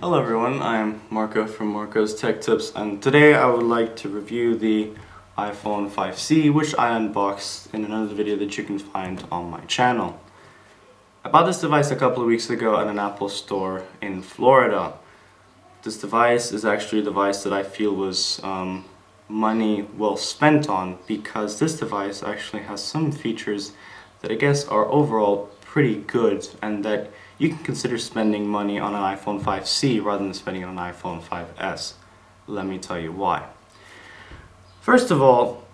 Hello everyone, I'm Marco from Marco's Tech Tips, and today I would like to review the iPhone 5C, which I unboxed in another video that you can find on my channel. I bought this device a couple of weeks ago at an Apple store in Florida. This device is actually a device that I feel was money well spent on, because this device actually has some features that I guess are overall pretty good and that you can consider spending money on an iPhone 5C rather than spending on an iPhone 5S. Let me tell you why. First of all,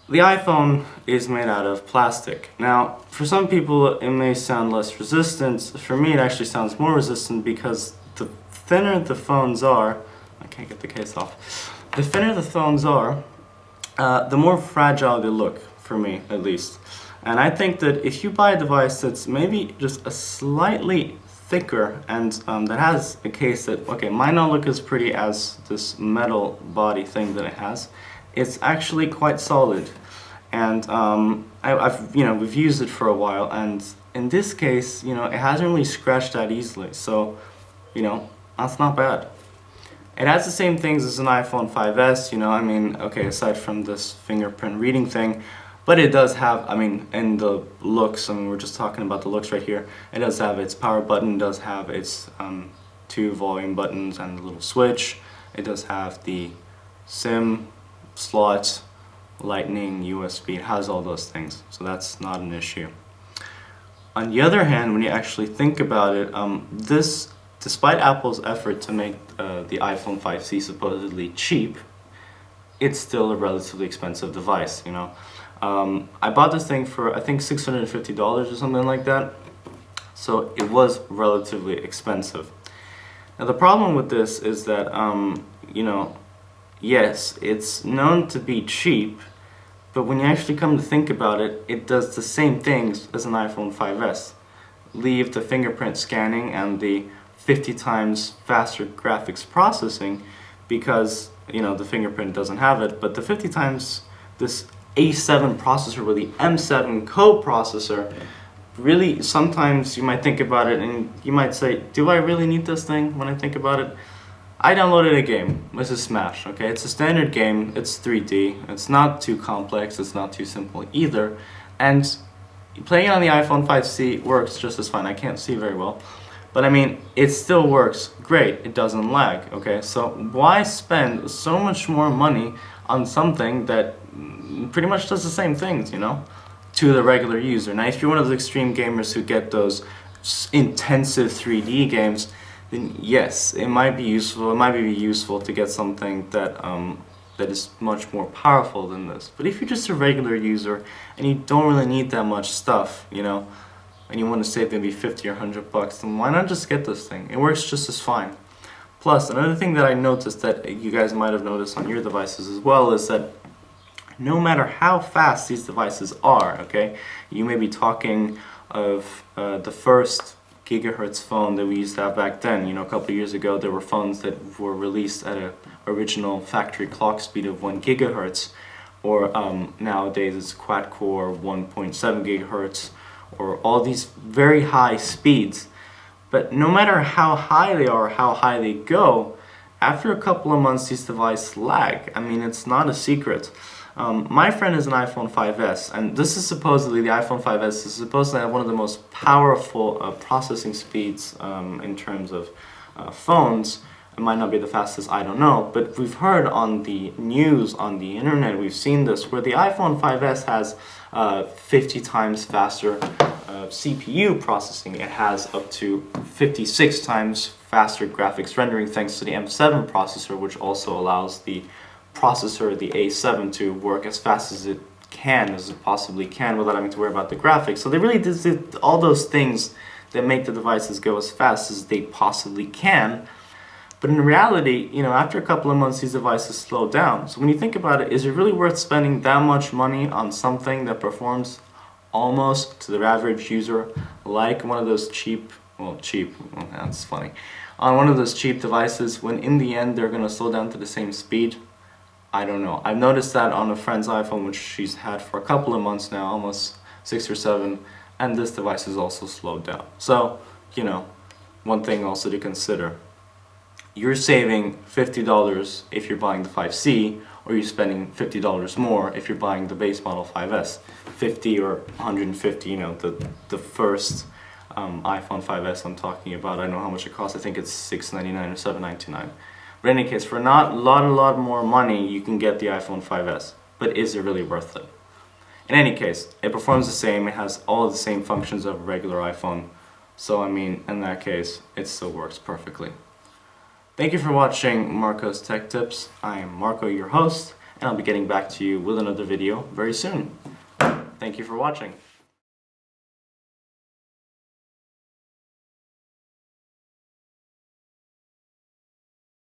the iPhone is made out of plastic. Now, for some people it may sound less resistant. For me it actually sounds more resistant, because the thinner the phones are, I can't get the case off, the thinner the phones are, the more fragile they look, for me at least. And I think that if you buy a device that's maybe just a slightly thicker and that has a case that, okay, might not look as pretty as this metal body thing that it has, it's actually quite solid. And we've used it for a while, and in this case, it hasn't really scratched that easily, so that's not bad. It has the same things as an iPhone 5S, okay, aside from this fingerprint reading thing. But it does have, in the looks, we're just talking about the looks right here, it does have its power button, does have its two volume buttons and the little switch. It does have the SIM slot, Lightning, USB, it has all those things, so that's not an issue. On the other hand, when you actually think about it, despite Apple's effort to make the iPhone 5C supposedly cheap, it's still a relatively expensive device, I bought this thing for, I think, $650 or something like that, so it was relatively expensive. Now the problem with this is that, yes, it's known to be cheap, but when you actually come to think about it, it does the same things as an iPhone 5S. Leave the fingerprint scanning and the 50 times faster graphics processing, because the fingerprint doesn't have it, but the 50 times this A7 processor with the M7 co-processor, really sometimes you might think about it and you might say, do I really need this thing? When I think about it, I downloaded a game. This is Smash, okay? It's a standard game, it's 3D, it's not too complex, it's not too simple either, and playing it on the iPhone 5C works just as fine. I can't see very well, but it still works great. It doesn't lag, okay? So why spend so much more money on something that pretty much does the same things, to the regular user? Now, if you're one of those extreme gamers who get those intensive 3D games, then yes, it might be useful. It might be useful to get something that that is much more powerful than this. But if you're just a regular user and you don't really need that much stuff, and you want to save maybe 50 or 100 bucks, then why not just get this thing? It works just as fine. Plus, another thing that I noticed that you guys might have noticed on your devices as well is that no matter how fast these devices are, okay, you may be talking of the first gigahertz phone that we used to have back then. A couple of years ago there were phones that were released at an original factory clock speed of 1 gigahertz, or nowadays it's quad-core 1.7 gigahertz, or all these very high speeds. But no matter how high they are, how high they go, after a couple of months these devices lag. It's not a secret. My friend has an iPhone 5S, and this is supposedly, the iPhone 5S is supposed to have one of the most powerful processing speeds in terms of phones. It might not be the fastest, I don't know, but we've heard on the news, on the internet, we've seen this, where the iPhone 5S has 50 times faster CPU processing. It has up to 56 times faster graphics rendering thanks to the M7 processor, which also allows the processor, the A7, to work as fast as it possibly can, without having to worry about the graphics. So they really did all those things that make the devices go as fast as they possibly can. But in reality, after a couple of months, these devices slow down. So when you think about it, is it really worth spending that much money on something that performs almost to the average user like one of those that's funny, on one of those cheap devices, when in the end they're going to slow down to the same speed? I don't know. I've noticed that on a friend's iPhone, which she's had for a couple of months now, almost 6 or 7, and this device is also slowed down. So, one thing also to consider. you're saving $50 if you're buying the 5C, or you're spending $50 more if you're buying the base model 5S. 50 or 150, you know, the first iPhone 5S I'm talking about. I know how much it costs. I think it's $699 or $799. But in any case, for not a lot more money, you can get the iPhone 5S. But is it really worth it? In any case, it performs the same. It has all of the same functions of a regular iPhone. So, I mean, in that case, it still works perfectly. Thank you for watching Marco's Tech Tips. I am Marco, your host, and I'll be getting back to you with another video very soon. Thank you for watching.